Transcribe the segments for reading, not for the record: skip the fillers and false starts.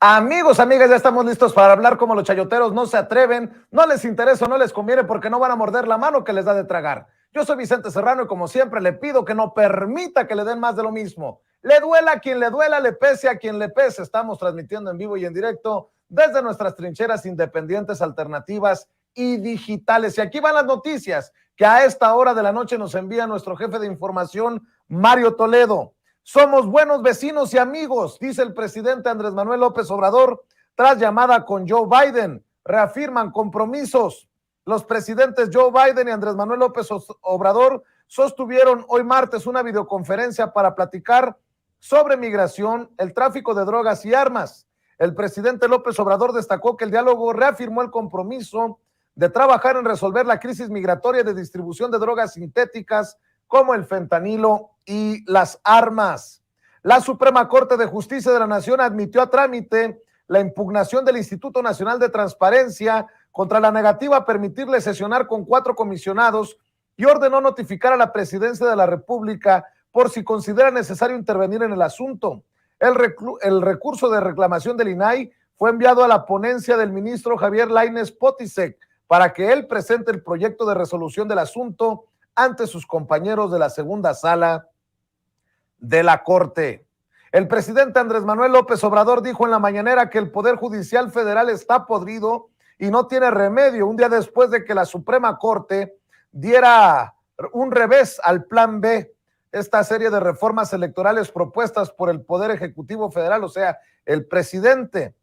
Amigos, amigas, ya estamos listos para hablar como los chayoteros no se atreven, no les interesa o no les conviene porque no van a morder la mano que les da de tragar. Yo soy Vicente Serrano y como siempre le pido que no permita que le den más de lo mismo. Le duela a quien le duela, le pese a quien le pese. Estamos transmitiendo en vivo y en directo desde nuestras trincheras independientes, alternativas y digitales. Y aquí van las noticias que a esta hora de la noche nos envía nuestro jefe de información, Mario Toledo. Somos buenos vecinos y amigos, dice el presidente Andrés Manuel López Obrador, tras llamada con Joe Biden. Reafirman compromisos. Los presidentes Joe Biden y Andrés Manuel López Obrador sostuvieron hoy martes una videoconferencia para platicar sobre migración, el tráfico de drogas y armas. El presidente López Obrador destacó que el diálogo reafirmó el compromiso de trabajar en resolver la crisis migratoria de distribución de drogas sintéticas como el fentanilo y las armas. La Suprema Corte de Justicia de la Nación admitió a trámite la impugnación del Instituto Nacional de Transparencia contra la negativa a permitirle sesionar con 4 comisionados y ordenó notificar a la Presidencia de la República por si considera necesario intervenir en el asunto. El recurso de reclamación del INAI fue enviado a la ponencia del ministro Javier Lainez Potisek para que él presente el proyecto de resolución del asunto ante sus compañeros de la segunda sala de la Corte. El presidente Andrés Manuel López Obrador dijo en la mañanera que el Poder Judicial Federal está podrido y no tiene remedio, un día después de que la Suprema Corte diera un revés al Plan B, esta serie de reformas electorales propuestas por el Poder Ejecutivo Federal, o sea, el presidente.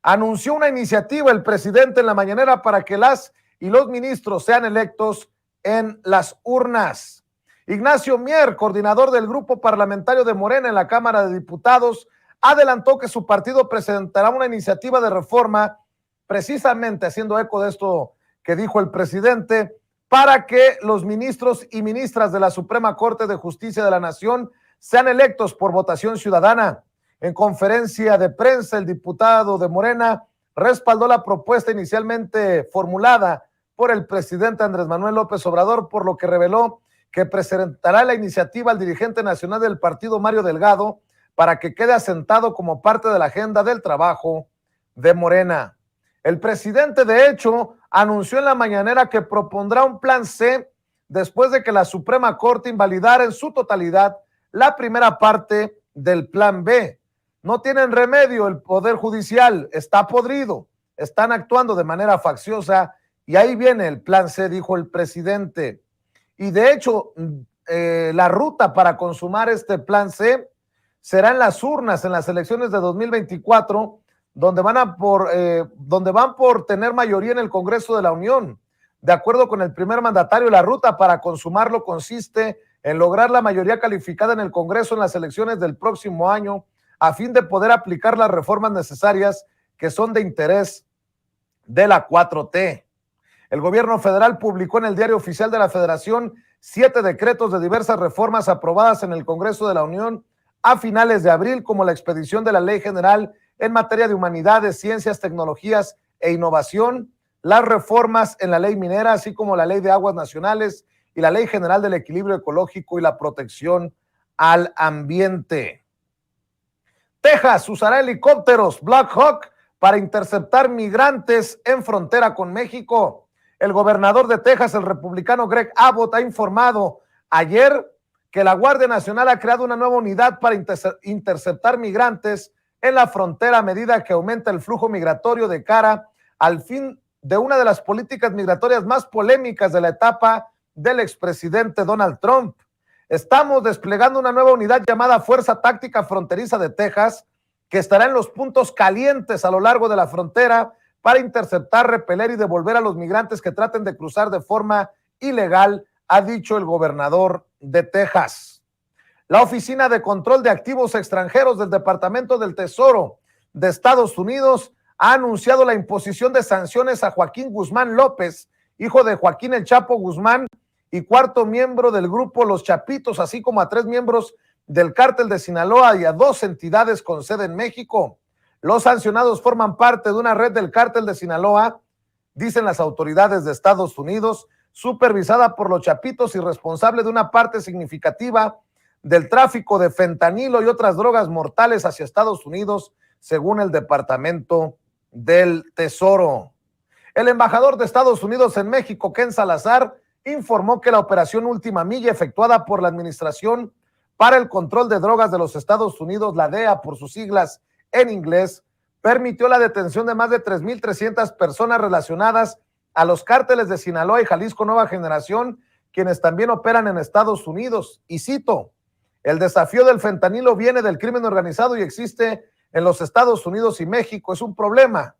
Anunció una iniciativa el presidente en la mañanera para que las y los ministros sean electos en las urnas. Ignacio Mier, coordinador del grupo parlamentario de Morena en la Cámara de Diputados, adelantó que su partido presentará una iniciativa de reforma, precisamente haciendo eco de esto que dijo el presidente, para que los ministros y ministras de la Suprema Corte de Justicia de la Nación sean electos por votación ciudadana. En conferencia de prensa, el diputado de Morena respaldó la propuesta inicialmente formulada por el presidente Andrés Manuel López Obrador, por lo que reveló que presentará la iniciativa al dirigente nacional del partido, Mario Delgado, para que quede asentado como parte de la agenda del trabajo de Morena. El presidente, de hecho, anunció en la mañanera que propondrá un plan C después de que la Suprema Corte invalidara en su totalidad la primera parte del plan B. No tienen remedio, el Poder Judicial está podrido, están actuando de manera facciosa y ahí viene el plan C, dijo el presidente. Y de hecho, la ruta para consumar este plan C será en las urnas, en las elecciones de 2024, donde van por tener mayoría en el Congreso de la Unión. De acuerdo con el primer mandatario, la ruta para consumarlo consiste en lograr la mayoría calificada en el Congreso en las elecciones del próximo año, a fin de poder aplicar las reformas necesarias que son de interés de la 4T. El gobierno federal publicó en el Diario Oficial de la Federación 7 decretos de diversas reformas aprobadas en el Congreso de la Unión a finales de abril, como la expedición de la Ley General en materia de humanidades, ciencias, tecnologías e innovación, las reformas en la Ley Minera, así como la Ley de Aguas Nacionales y la Ley General del Equilibrio Ecológico y la Protección al Ambiente. Texas usará helicópteros Black Hawk para interceptar migrantes en frontera con México. El gobernador de Texas, el republicano Greg Abbott, ha informado ayer que la Guardia Nacional ha creado una nueva unidad para interceptar migrantes en la frontera a medida que aumenta el flujo migratorio de cara al fin de una de las políticas migratorias más polémicas de la etapa del expresidente Donald Trump. Estamos desplegando una nueva unidad llamada Fuerza Táctica Fronteriza de Texas, que estará en los puntos calientes a lo largo de la frontera para interceptar, repeler y devolver a los migrantes que traten de cruzar de forma ilegal, ha dicho el gobernador de Texas. La Oficina de Control de Activos Extranjeros del Departamento del Tesoro de Estados Unidos ha anunciado la imposición de sanciones a Joaquín Guzmán López, hijo de Joaquín El Chapo Guzmán y cuarto miembro del grupo Los Chapitos, así como a 3 miembros del cártel de Sinaloa y a 2 entidades con sede en México. Los sancionados forman parte de una red del cártel de Sinaloa, dicen las autoridades de Estados Unidos, supervisada por los Chapitos y responsable de una parte significativa del tráfico de fentanilo y otras drogas mortales hacia Estados Unidos, según el Departamento del Tesoro. El embajador de Estados Unidos en México, Ken Salazar, informó que la operación Última Milla efectuada por la Administración para el Control de Drogas de los Estados Unidos, la DEA por sus siglas en inglés, permitió la detención de más de 3,300 personas relacionadas a los cárteles de Sinaloa y Jalisco Nueva Generación, quienes también operan en Estados Unidos. Y cito, el desafío del fentanilo viene del crimen organizado y existe en los Estados Unidos y México. Es un problema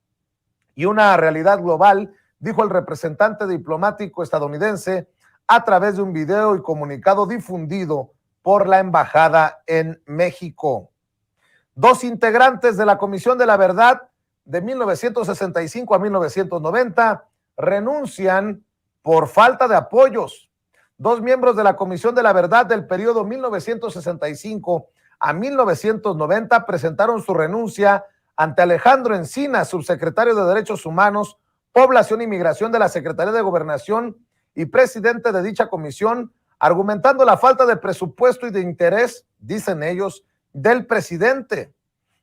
y una realidad global, dijo el representante diplomático estadounidense a través de un video y comunicado difundido por la embajada en México. 2 integrantes de la Comisión de la Verdad de 1965 a 1990 renuncian por falta de apoyos. 2 miembros de la Comisión de la Verdad del periodo 1965 a 1990 presentaron su renuncia ante Alejandro Encinas, subsecretario de Derechos Humanos, Población y Migración de la Secretaría de Gobernación y presidente de dicha comisión, argumentando la falta de presupuesto y de interés, dicen ellos, del presidente.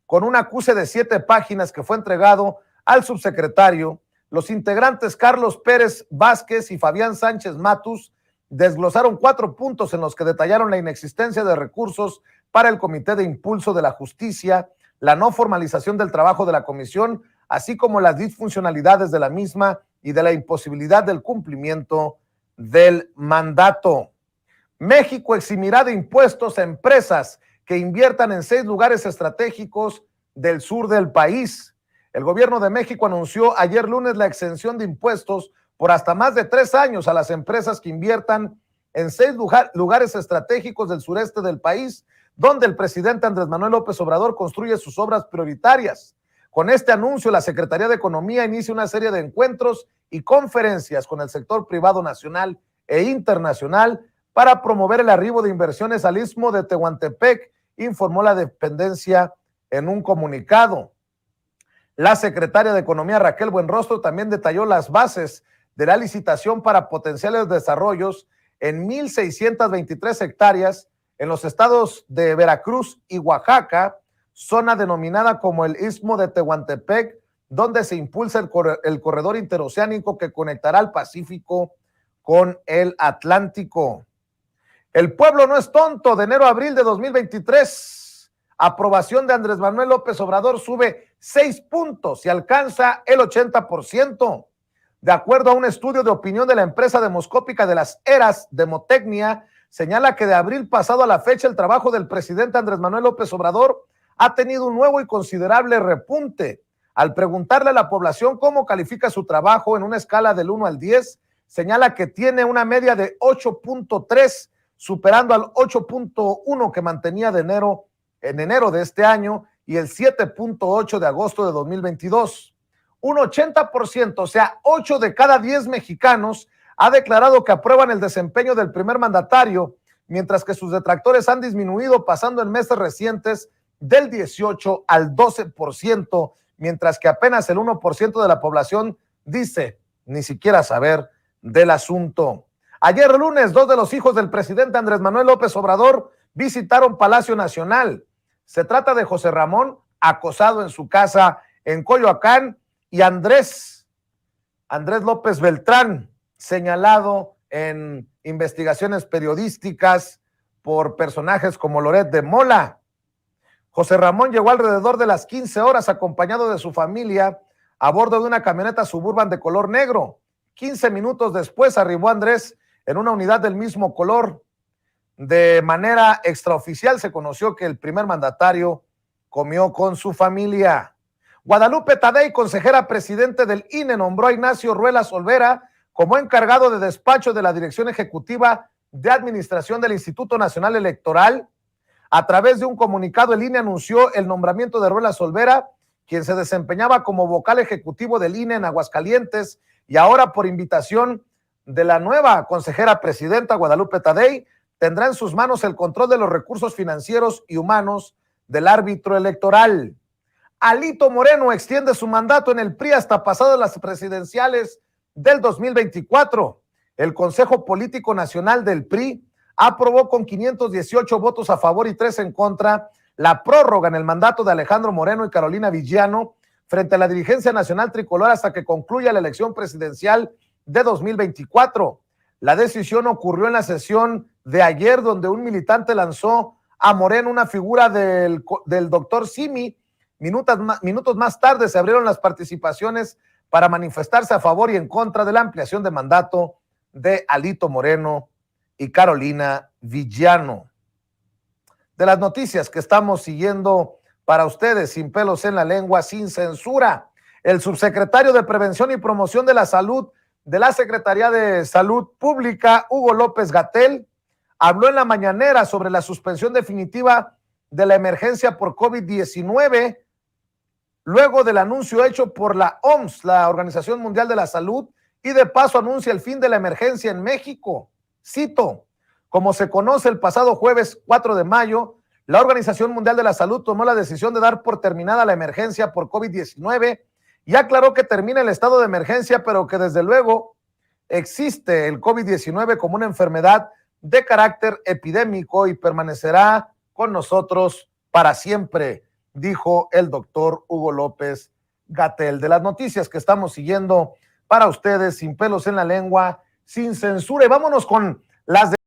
Con un acuse de 7 páginas que fue entregado al subsecretario, los integrantes Carlos Pérez Vázquez y Fabián Sánchez Matus desglosaron 4 puntos en los que detallaron la inexistencia de recursos para el Comité de Impulso de la Justicia, la no formalización del trabajo de la comisión, así como las disfuncionalidades de la misma y de la imposibilidad del cumplimiento del mandato. México eximirá de impuestos a empresas que inviertan en 6 lugares estratégicos del sur del país. El gobierno de México anunció ayer lunes la exención de impuestos por hasta más de 3 años a las empresas que inviertan en 6 lugares estratégicos del sureste del país, donde el presidente Andrés Manuel López Obrador construye sus obras prioritarias. Con este anuncio, la Secretaría de Economía inicia una serie de encuentros y conferencias con el sector privado nacional e internacional para promover el arribo de inversiones al Istmo de Tehuantepec, informó la dependencia en un comunicado. La secretaria de Economía, Raquel Buenrostro, también detalló las bases de la licitación para potenciales desarrollos en 1,623 hectáreas en los estados de Veracruz y Oaxaca, zona denominada como el Istmo de Tehuantepec, donde se impulsa el corredor interoceánico que conectará al Pacífico con el Atlántico. El pueblo no es tonto. De enero a abril de 2023, aprobación de Andrés Manuel López Obrador sube 6 puntos y alcanza el 80%. De acuerdo a un estudio de opinión de la empresa demoscópica de las eras, Demotecnia, señala que de abril pasado a la fecha el trabajo del presidente Andrés Manuel López Obrador ha tenido un nuevo y considerable repunte. Al preguntarle a la población cómo califica su trabajo en una escala del 1 al 10, señala que tiene una media de 8.3, superando al 8.1 que mantenía en enero de este año y el 7.8 de agosto de 2022. Un 80%, o sea, 8 de cada 10 mexicanos, ha declarado que aprueban el desempeño del primer mandatario, mientras que sus detractores han disminuido, pasando en meses recientes del 18 al 12%, mientras que apenas el 1% de la población dice ni siquiera saber del asunto. Ayer lunes, 2 de los hijos del presidente Andrés Manuel López Obrador visitaron Palacio Nacional. Se trata de José Ramón, acosado en su casa en Coyoacán, y Andrés López Beltrán, señalado en investigaciones periodísticas por personajes como Loret de Mola. José Ramón llegó alrededor de las 15 horas acompañado de su familia a bordo de una camioneta Suburban de color negro. 15 minutos después arribó Andrés en una unidad del mismo color. De manera extraoficial se conoció que el primer mandatario comió con su familia. Guadalupe Tadei, consejera presidente del INE, nombró a Ignacio Ruelas Olvera como encargado de despacho de la Dirección Ejecutiva de Administración del Instituto Nacional Electoral. A través de un comunicado, el INE anunció el nombramiento de Ruelas Olvera, quien se desempeñaba como vocal ejecutivo del INE en Aguascalientes, y ahora, por invitación de la nueva consejera presidenta Guadalupe Tadei, tendrá en sus manos el control de los recursos financieros y humanos del árbitro electoral. Alito Moreno extiende su mandato en el PRI hasta pasadas las presidenciales del 2024. El Consejo Político Nacional del PRI aprobó con 518 votos a favor y 3 en contra la prórroga en el mandato de Alejandro Moreno y Carolina Villano frente a la dirigencia nacional tricolor hasta que concluya la elección presidencial de 2024. La decisión ocurrió en la sesión de ayer, donde un militante lanzó a Moreno una figura del doctor Simi. Minutos más tarde se abrieron las participaciones para manifestarse a favor y en contra de la ampliación de mandato de Alito Moreno y Carolina Villano. De las noticias que estamos siguiendo para ustedes, sin pelos en la lengua, sin censura, el subsecretario de Prevención y Promoción de la Salud de la Secretaría de Salud Pública, Hugo López-Gatell, habló en la mañanera sobre la suspensión definitiva de la emergencia por COVID-19, luego del anuncio hecho por la OMS, la Organización Mundial de la Salud, y de paso anuncia el fin de la emergencia en México. Cito: como se conoce, el pasado jueves 4 de mayo, la Organización Mundial de la Salud tomó la decisión de dar por terminada la emergencia por COVID-19 y aclaró que termina el estado de emergencia, pero que desde luego existe el COVID-19 como una enfermedad de carácter epidémico y permanecerá con nosotros para siempre, dijo el doctor Hugo López-Gatell. De las noticias que estamos siguiendo para ustedes, sin pelos en la lengua, sin censura. Y vámonos con las de